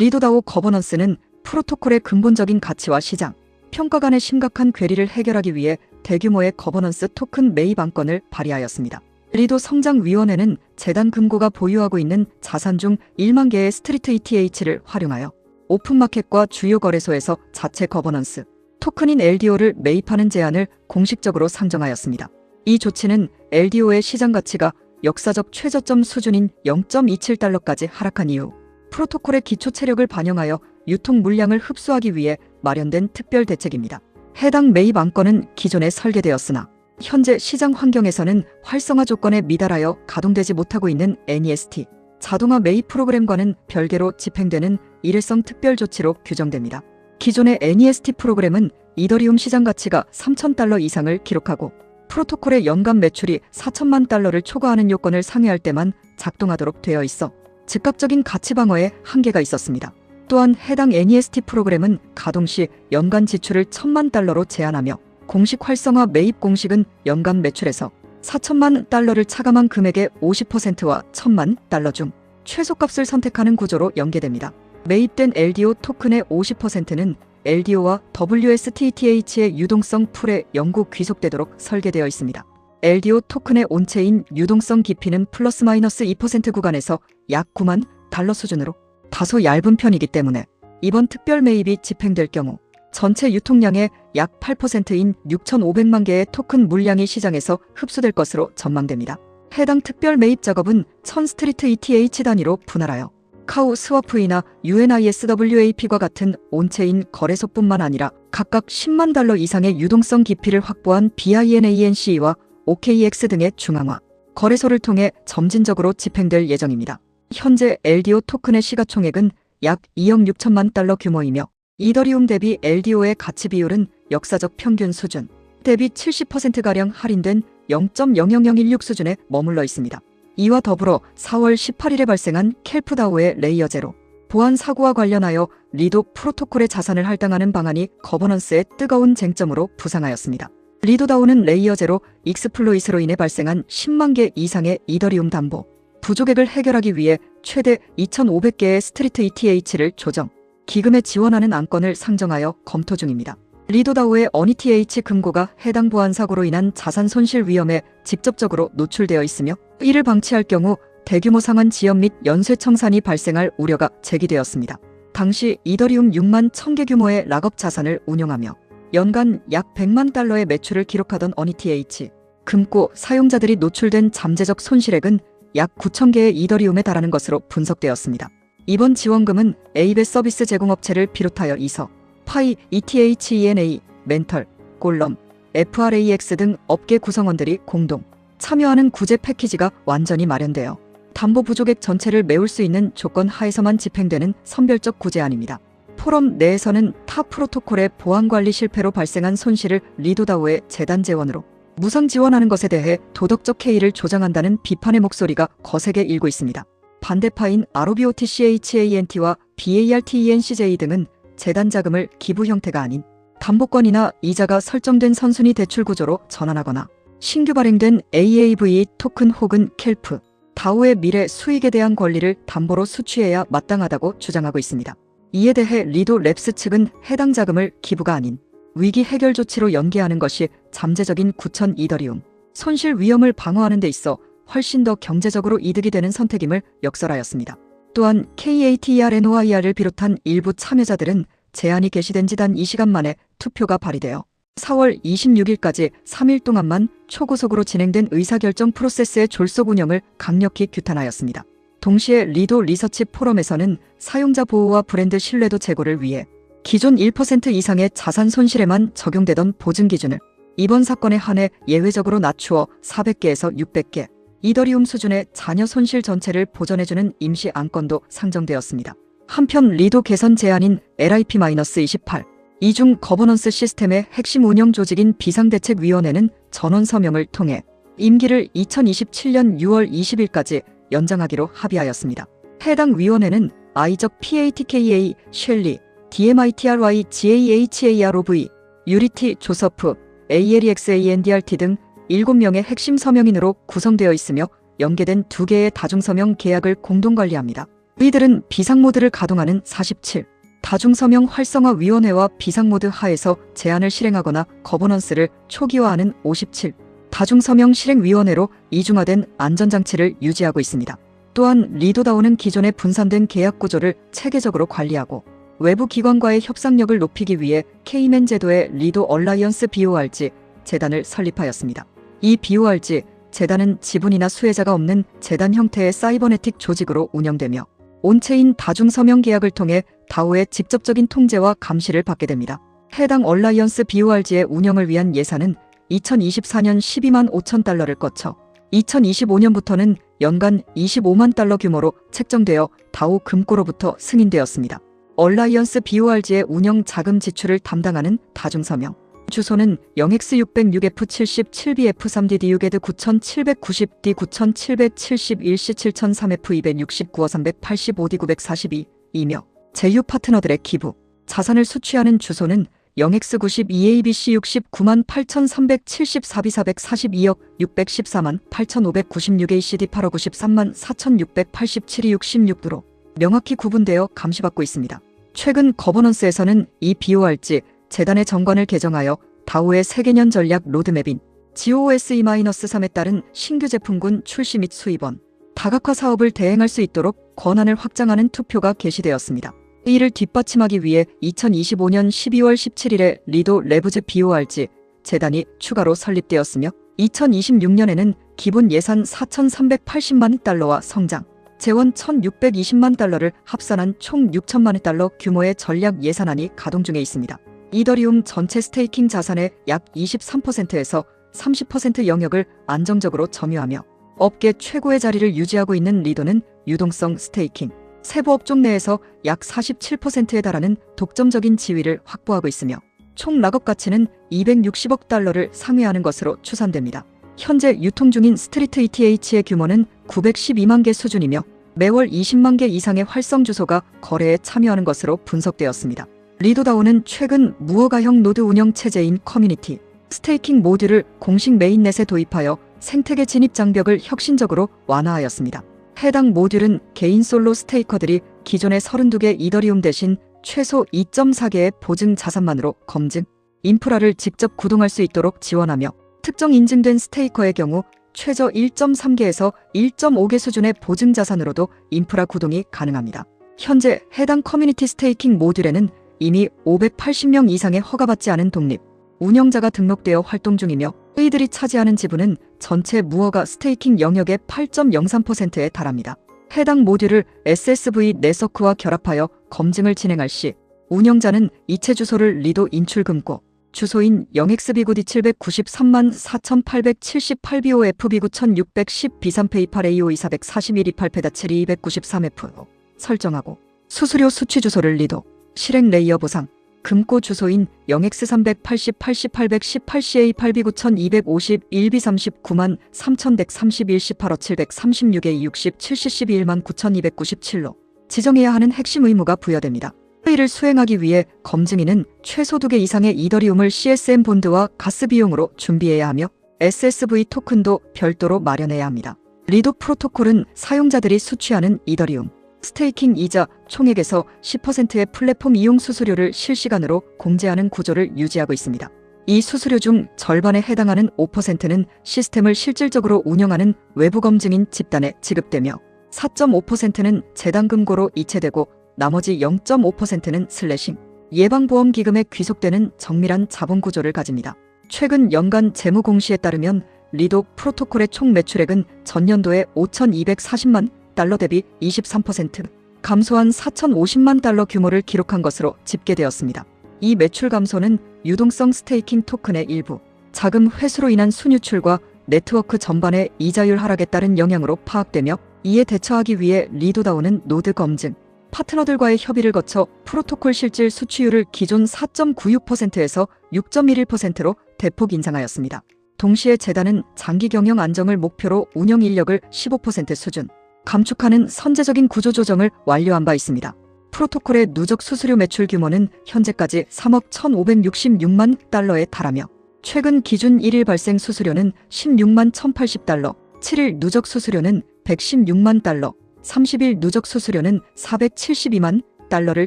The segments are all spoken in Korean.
리도다오 거버넌스는 프로토콜의 근본적인 가치와 시장, 평가 간의 심각한 괴리를 해결하기 위해 대규모의 거버넌스 토큰 매입 안건을 발의하였습니다. 리도 성장위원회는 재단 금고가 보유하고 있는 자산 중 1만 개의 스트리트 ETH를 활용하여 오픈마켓과 주요 거래소에서 자체 거버넌스 토큰인 LDO를 매입하는 제안을 공식적으로 상정하였습니다. 이 조치는 LDO의 시장 가치가 역사적 최저점 수준인 0.27달러까지 하락한 이후 프로토콜의 기초 체력을 반영하여 유통 물량을 흡수하기 위해 마련된 특별 대책입니다. 해당 매입 안건은 기존에 설계되었으나 현재 시장 환경에서는 활성화 조건에 미달하여 가동되지 못하고 있는 NEST 자동화 매입 프로그램과는 별개로 집행되는 일회성 특별 조치로 규정됩니다. 기존의 NEST 프로그램은 이더리움 시장 가치가 3,000달러 이상을 기록하고 프로토콜의 연간 매출이 4천만 달러를 초과하는 요건을 상회할 때만 작동하도록 되어 있어 즉각적인 가치 방어에 한계가 있었습니다. 또한 해당 NEST 프로그램은 가동 시 연간 지출을 1,000만 달러로 제한하며 공식 활성화 매입 공식은 연간 매출에서 4천만 달러를 차감한 금액의 50%와 1,000만 달러 중 최소값을 선택하는 구조로 연계됩니다. 매입된 LDO 토큰의 50%는 LDO와 WSTETH의 유동성 풀에 영구 귀속되도록 설계되어 있습니다. LDO 토큰의 온체인 유동성 깊이는 플러스 마이너스 2% 구간에서 약 9만 달러 수준으로 다소 얇은 편이기 때문에 이번 특별 매입이 집행될 경우 전체 유통량의 약 8%인 6,500만 개의 토큰 물량이 시장에서 흡수될 것으로 전망됩니다. 해당 특별 매입 작업은 1000스트리트 ETH 단위로 분할하여 카우 스와프이나 UNISWAP과 같은 온체인 거래소뿐만 아니라 각각 10만 달러 이상의 유동성 깊이를 확보한 BINANCE와 OKX 등의 중앙화 거래소를 통해 점진적으로 집행될 예정입니다. 현재 LDO 토큰의 시가총액은 약 2억 6천만 달러 규모이며 이더리움 대비 LDO의 가치 비율은 역사적 평균 수준 대비 70%가량 할인된 0.00016 수준에 머물러 있습니다. 이와 더불어 4월 18일에 발생한 켈프다오의 레이어 제로 보안 사고와 관련하여 리도 프로토콜의 자산을 할당하는 방안이 거버넌스의 뜨거운 쟁점으로 부상하였습니다. 리도다오는 레이어 제로 익스플로이트로 인해 발생한 10만 개 이상의 이더리움 담보 부족액을 해결하기 위해 최대 2,500개의 스트리트 ETH를 조정, 기금에 지원하는 안건을 상정하여 검토 중입니다. 리도다오의 어니TH 금고가 해당 보안 사고로 인한 자산 손실 위험에 직접적으로 노출되어 있으며 이를 방치할 경우 대규모 상환 지연 및 연쇄 청산이 발생할 우려가 제기되었습니다. 당시 이더리움 6만 1,000개 규모의 락업 자산을 운용하며 연간 약 100만 달러의 매출을 기록하던 어니TH 금고 사용자들이 노출된 잠재적 손실액은 약 9,000개의 이더리움에 달하는 것으로 분석되었습니다. 이번 지원금은 에이베 서비스 제공업체를 비롯하여 이서, 파이, ETHENA, 멘털, 골럼, FRAX 등 업계 구성원들이 공동 참여하는 구제 패키지가 완전히 마련되어 담보 부족액 전체를 메울 수 있는 조건 하에서만 집행되는 선별적 구제안입니다. 포럼 내에서는 타 프로토콜의 보안관리 실패로 발생한 손실을 리도다오의 재단 재원으로 무상 지원하는 것에 대해 도덕적 해이를 조장한다는 비판의 목소리가 거세게 일고 있습니다. 반대파인 ROBOTCHANT와 BARTENCJ 등은 재단 자금을 기부 형태가 아닌 담보권이나 이자가 설정된 선순위 대출 구조로 전환하거나 신규 발행된 AAV 토큰 혹은 켈프, 다오의 미래 수익에 대한 권리를 담보로 수취해야 마땅하다고 주장하고 있습니다. 이에 대해 리도 랩스 측은 해당 자금을 기부가 아닌 위기 해결 조치로 연계하는 것이 잠재적인 9,000 이더리움 손실 위험을 방어하는 데 있어 훨씬 더 경제적으로 이득이 되는 선택임을 역설하였습니다. 또한 KATERNOIR을 비롯한 일부 참여자들은 제안이 게시된 지 단 2시간 만에 투표가 발의되어 4월 26일까지 3일 동안만 초고속으로 진행된 의사결정 프로세스의 졸속 운영을 강력히 규탄하였습니다. 동시에 리도 리서치 포럼에서는 사용자 보호와 브랜드 신뢰도 제고를 위해 기존 1% 이상의 자산 손실에만 적용되던 보증 기준을 이번 사건에 한해 예외적으로 낮추어 400개에서 600개, 이더리움 수준의 잔여 손실 전체를 보전해주는 임시 안건도 상정되었습니다. 한편 리도 개선 제안인 LIP-28 이중 거버넌스 시스템의 핵심 운영 조직인 비상대책위원회는 전원 서명을 통해 임기를 2027년 6월 20일까지 연장하기로 합의하였습니다. 해당 위원회는 I적 PATKA, 셸리, DMITRY, GAHAROV, 유리티, 조서프, ALEXANDRT 등 7명의 핵심 서명인으로 구성되어 있으며 연계된 2개의 다중서명 계약을 공동 관리합니다. 이들은 비상모드를 가동하는 47 다중서명 활성화위원회와 비상모드 하에서 제한을 실행하거나 거버넌스를 초기화하는 57 다중서명 실행위원회로 이중화된 안전장치를 유지하고 있습니다. 또한 리도다오는 기존의 분산된 계약 구조를 체계적으로 관리하고 외부 기관과의 협상력을 높이기 위해 케이맨 제도의 리도 얼라이언스 BORG 재단을 설립하였습니다. 이 BORG 재단은 지분이나 수혜자가 없는 재단 형태의 사이버네틱 조직으로 운영되며 온체인 다중서명 계약을 통해 다오의 직접적인 통제와 감시를 받게 됩니다. 해당 얼라이언스 BORG의 운영을 위한 예산은 2024년 12만 5천 달러를 거쳐 2025년부터는 연간 25만 달러 규모로 책정되어 다오 금고로부터 승인되었습니다. 얼라이언스 BORG의 운영 자금 지출을 담당하는 다중서명 주소는 0x606F77BF3DDUGED 9790D 9771C 7003F269 385D 942 이며 제휴 파트너들의 기부 자산을 수취하는 주소는 0x92ABC 69만 8374B 442억 614만 8596ACD 8억 93만 4687이 66도로 명확히 구분되어 감시받고 있습니다. 최근 거버넌스에서는 이 BORG 재단의 정관을 개정하여 다오의 세계년 전략 로드맵인 GOSE-3에 따른 신규 제품군 출시 및 수입원, 다각화 사업을 대행할 수 있도록 권한을 확장하는 투표가 게시되었습니다. 이를 뒷받침하기 위해 2025년 12월 17일에 리도 레브즈 BORG 재단이 추가로 설립되었으며 2026년에는 기본 예산 4,380만 달러와 성장, 재원 1,620만 달러를 합산한 총 6천만 달러 규모의 전략 예산안이 가동 중에 있습니다. 이더리움 전체 스테이킹 자산의 약 23%에서 30% 영역을 안정적으로 점유하며 업계 최고의 자리를 유지하고 있는 리도는 유동성 스테이킹 세부 업종 내에서 약 47%에 달하는 독점적인 지위를 확보하고 있으며 총 락업 가치는 260억 달러를 상회하는 것으로 추산됩니다. 현재 유통 중인 스트리트 ETH의 규모는 912만 개 수준이며 매월 20만 개 이상의 활성 주소가 거래에 참여하는 것으로 분석되었습니다. 리도다오는 최근 무허가형 노드 운영 체제인 커뮤니티 스테이킹 모듈을 공식 메인넷에 도입하여 생태계 진입 장벽을 혁신적으로 완화하였습니다. 해당 모듈은 개인 솔로 스테이커들이 기존의 32개 이더리움 대신 최소 2.4개의 보증 자산만으로 검증, 인프라를 직접 구동할 수 있도록 지원하며 특정 인증된 스테이커의 경우 최저 1.3개에서 1.5개 수준의 보증 자산으로도 인프라 구동이 가능합니다. 현재 해당 커뮤니티 스테이킹 모듈에는 이미 580명 이상의 허가받지 않은 독립 운영자가 등록되어 활동 중이며 이들이 차지하는 지분은 전체 무허가 스테이킹 영역의 8.03%에 달합니다. 해당 모듈을 SSV 네서크와 결합하여 검증을 진행할 시 운영자는 이체 주소를 리도 인출금고 주소인 0xb9d 793만 4878BOFB 9610 B3페이팔 AO 2441 28페다 7293F 설정하고 수수료 수취 주소를 리도 실행 레이어 보상 금고 주소인 0x380-8818CA8B 9251B 39만 3131 18억 736에 60 70 121만 9297로 지정해야 하는 핵심 의무가 부여됩니다. 이를 수행하기 위해 검증인은 최소 2개 이상의 이더리움을 CSM 본드와 가스 비용으로 준비해야 하며 SSV 토큰도 별도로 마련해야 합니다. 리도 프로토콜은 사용자들이 수취하는 이더리움 스테이킹 이자 총액에서 10%의 플랫폼 이용 수수료를 실시간으로 공제하는 구조를 유지하고 있습니다. 이 수수료 중 절반에 해당하는 5%는 시스템을 실질적으로 운영하는 외부 검증인 집단에 지급되며 4.5%는 재단금고로 이체되고 나머지 0.5%는 슬래싱 예방보험기금에 귀속되는 정밀한 자본 구조를 가집니다. 최근 연간 재무 공시에 따르면 리도 프로토콜의 총 매출액은 전년도에 5,240만 달러 대비 23% 감소한 4,050만 달러 규모를 기록한 것으로 집계되었습니다. 이 매출 감소는 유동성 스테이킹 토큰의 일부, 자금 회수로 인한 순유출과 네트워크 전반의 이자율 하락에 따른 영향으로 파악되며 이에 대처하기 위해 리도다오는 노드 검증, 파트너들과의 협의를 거쳐 프로토콜 실질 수취율을 기존 4.96%에서 6.11%로 대폭 인상하였습니다. 동시에 재단은 장기 경영 안정을 목표로 운영 인력을 15% 수준 감축하는 선제적인 구조 조정을 완료한 바 있습니다. 프로토콜의 누적 수수료 매출 규모는 현재까지 3억 1,566만 달러에 달하며 최근 기준 1일 발생 수수료는 16만 1,080달러, 7일 누적 수수료는 116만 달러, 30일 누적 수수료는 472만 달러를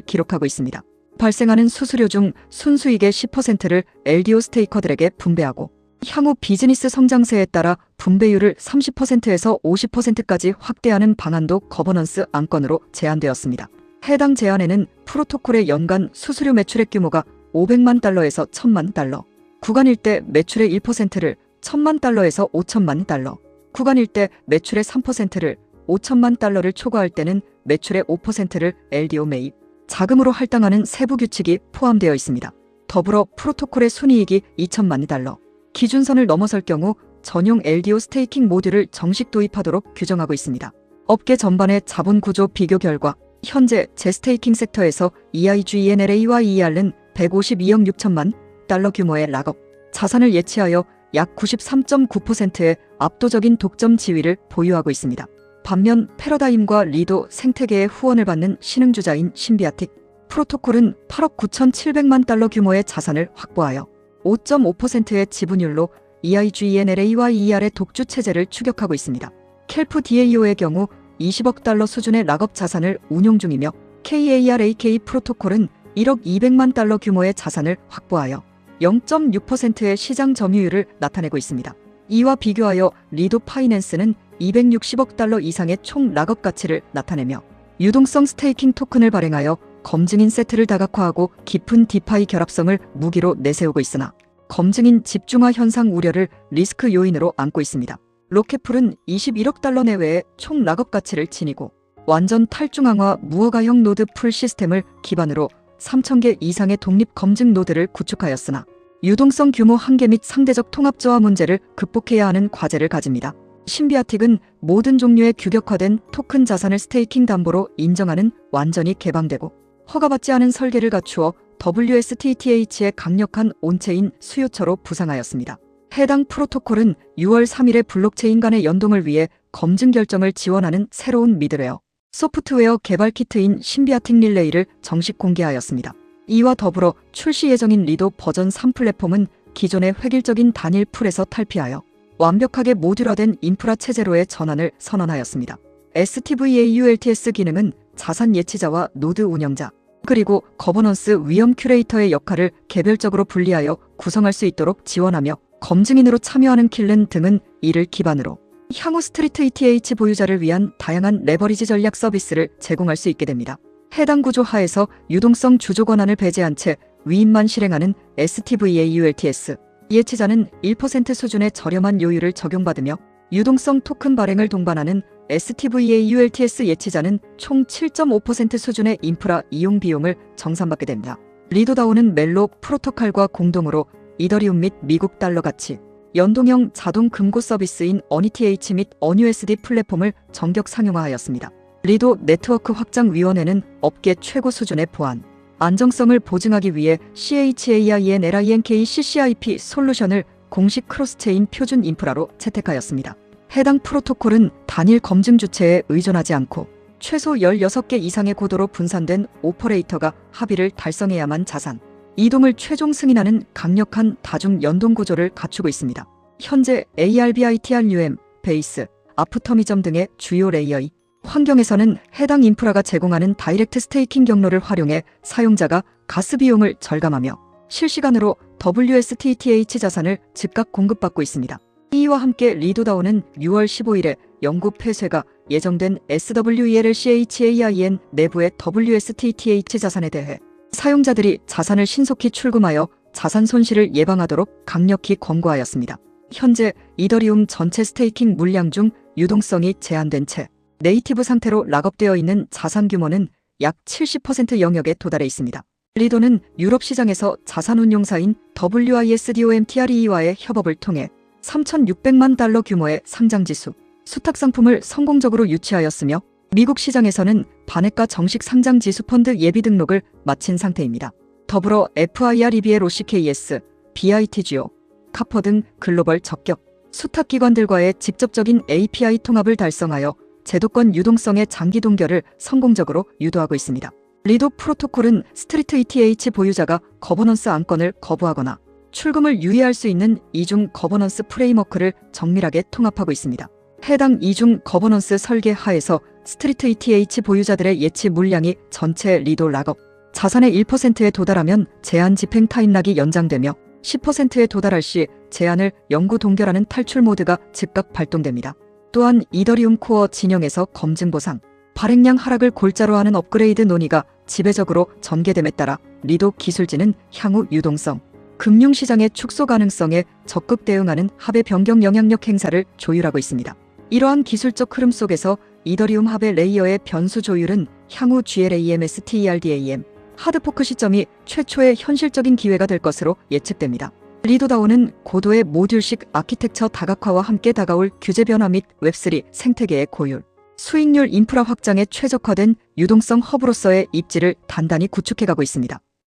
기록하고 있습니다. 발생하는 수수료 중 순수익의 10%를 LDO 스테이커들에게 분배하고 향후 비즈니스 성장세에 따라 분배율을 30%에서 50%까지 확대하는 방안도 거버넌스 안건으로 제안되었습니다. 해당 제안에는 프로토콜의 연간 수수료 매출액 규모가 500만 달러에서 1000만 달러, 구간일 때 매출의 1%를 1000만 달러에서 5000만 달러, 구간일 때 매출의 3%를 5000만 달러를 초과할 때는 매출의 5%를 LDO 매입, 자금으로 할당하는 세부 규칙이 포함되어 있습니다. 더불어 프로토콜의 순이익이 2000만 달러, 기준선을 넘어설 경우 전용 LDO 스테이킹 모듈을 정식 도입하도록 규정하고 있습니다. 업계 전반의 자본 구조 비교 결과 현재 제스테이킹 섹터에서 EIGENLA와 ER은 152억 6천만 달러 규모의 락업 자산을 예치하여 약 93.9%의 압도적인 독점 지위를 보유하고 있습니다. 반면 패러다임과 리도 생태계의 후원을 받는 신흥주자인 신비아틱 프로토콜은 8억 9,700만 달러 규모의 자산을 확보하여 5.5%의 지분율로 EIGENLA와 ER의 독주 체제를 추격하고 있습니다. 켈프 DAO의 경우 20억 달러 수준의 락업 자산을 운용 중이며 KARAK 프로토콜은 1억 200만 달러 규모의 자산을 확보하여 0.6%의 시장 점유율을 나타내고 있습니다. 이와 비교하여 리도 파이낸스는 260억 달러 이상의 총 락업 가치를 나타내며 유동성 스테이킹 토큰을 발행하여 검증인 세트를 다각화하고 깊은 디파이 결합성을 무기로 내세우고 있으나 검증인 집중화 현상 우려를 리스크 요인으로 안고 있습니다. 로켓풀은 21억 달러 내외의 총 락업 가치를 지니고 완전 탈중앙화 무허가형 노드 풀 시스템을 기반으로 3,000개 이상의 독립 검증 노드를 구축하였으나 유동성 규모 한계 및 상대적 통합 저하 문제를 극복해야 하는 과제를 가집니다. 신비아틱은 모든 종류의 규격화된 토큰 자산을 스테이킹 담보로 인정하는 완전히 개방되고 허가받지 않은 설계를 갖추어 WSTTH의 강력한 온체인 수요처로 부상하였습니다. 해당 프로토콜은 6월 3일에 블록체인 간의 연동을 위해 검증 결정을 지원하는 새로운 미드웨어, 소프트웨어 개발 키트인 신비아틱 릴레이를 정식 공개하였습니다. 이와 더불어 출시 예정인 리도 버전 3 플랫폼은 기존의 획일적인 단일 풀에서 탈피하여 완벽하게 모듈화된 인프라 체제로의 전환을 선언하였습니다. STVAULTS 기능은 자산 예치자와 노드 운영자, 그리고 거버넌스 위험 큐레이터의 역할을 개별적으로 분리하여 구성할 수 있도록 지원하며 검증인으로 참여하는 킬른 등은 이를 기반으로 향후 스트리트 ETH 보유자를 위한 다양한 레버리지 전략 서비스를 제공할 수 있게 됩니다. 해당 구조 하에서 유동성 주조 권한을 배제한 채 위임만 실행하는 STVAULTS 예치자는 1% 수준의 저렴한 요율을 적용받으며 유동성 토큰 발행을 동반하는 STVAULTS 예치자는 총 7.5% 수준의 인프라 이용 비용을 정산받게 됩니다. 리도다오는 멜로 프로토콜과 공동으로 이더리움 및 미국 달러 가치, 연동형 자동 금고 서비스인 어니TH 및 어뉴SD 플랫폼을 전격 상용화하였습니다. 리도 네트워크 확장위원회는 업계 최고 수준의 보안, 안정성을 보증하기 위해 CHAINLINK CCIP 솔루션을 공식 크로스체인 표준 인프라로 채택하였습니다. 해당 프로토콜은 단일 검증 주체에 의존하지 않고 최소 16개 이상의 고도로 분산된 오퍼레이터가 합의를 달성해야만 자산 이동을 최종 승인하는 강력한 다중 연동 구조를 갖추고 있습니다. 현재 ARBITRUM, 베이스, 아프터미점 등의 주요 레이어의 환경에서는 해당 인프라가 제공하는 다이렉트 스테이킹 경로를 활용해 사용자가 가스 비용을 절감하며 실시간으로 WSTTH 자산을 즉각 공급받고 있습니다. 이와 함께 리도다오는 6월 15일에 영구 폐쇄가 예정된 SWELCHAIN 내부의 WSTTH 자산에 대해 사용자들이 자산을 신속히 출금하여 자산 손실을 예방하도록 강력히 권고하였습니다. 현재 이더리움 전체 스테이킹 물량 중 유동성이 제한된 채 네이티브 상태로 락업되어 있는 자산 규모는 약 70% 영역에 도달해 있습니다. 리도는 유럽 시장에서 자산 운용사인 WISDOMTRE와의 협업을 통해 3,600만 달러 규모의 상장지수, 수탁 상품을 성공적으로 유치하였으며 미국 시장에서는 반해가 정식 상장지수 펀드 예비 등록을 마친 상태입니다. 더불어 FIREB의 로시KS, BITGO, 카퍼 등 글로벌 적격 수탁 기관들과의 직접적인 API 통합을 달성하여 제도권 유동성의 장기 동결을 성공적으로 유도하고 있습니다. 리도 프로토콜은 스트리트 ETH 보유자가 거버넌스 안건을 거부하거나 출금을 유예할 수 있는 이중 거버넌스 프레임워크를 정밀하게 통합하고 있습니다. 해당 이중 거버넌스 설계 하에서 스트리트 ETH 보유자들의 예치 물량이 전체 리도 락업 자산의 1%에 도달하면 제한 집행 타임락이 연장되며 10%에 도달할 시 제한을 영구 동결하는 탈출 모드가 즉각 발동됩니다. 또한 이더리움 코어 진영에서 검증 보상, 발행량 하락을 골자로 하는 업그레이드 논의가 지배적으로 전개됨에 따라 리도 기술진은 향후 유동성, 금융시장의 축소 가능성에 적극 대응하는 합의 변경 영향력 행사를 조율하고 있습니다. 이러한 기술적 흐름 속에서 이더리움 합의 레이어의 변수 조율은 향후 GLAMS TERDAM 하드포크 시점이 최초의 현실적인 기회가 될 것으로 예측됩니다. 리도다오는 고도의 모듈식 아키텍처 다각화와 함께 다가올 규제 변화 및 웹3 생태계의 고율, 수익률 인프라 확장에 최적화된 유동성 허브로서의 입지를 단단히 구축해가고 있습니다.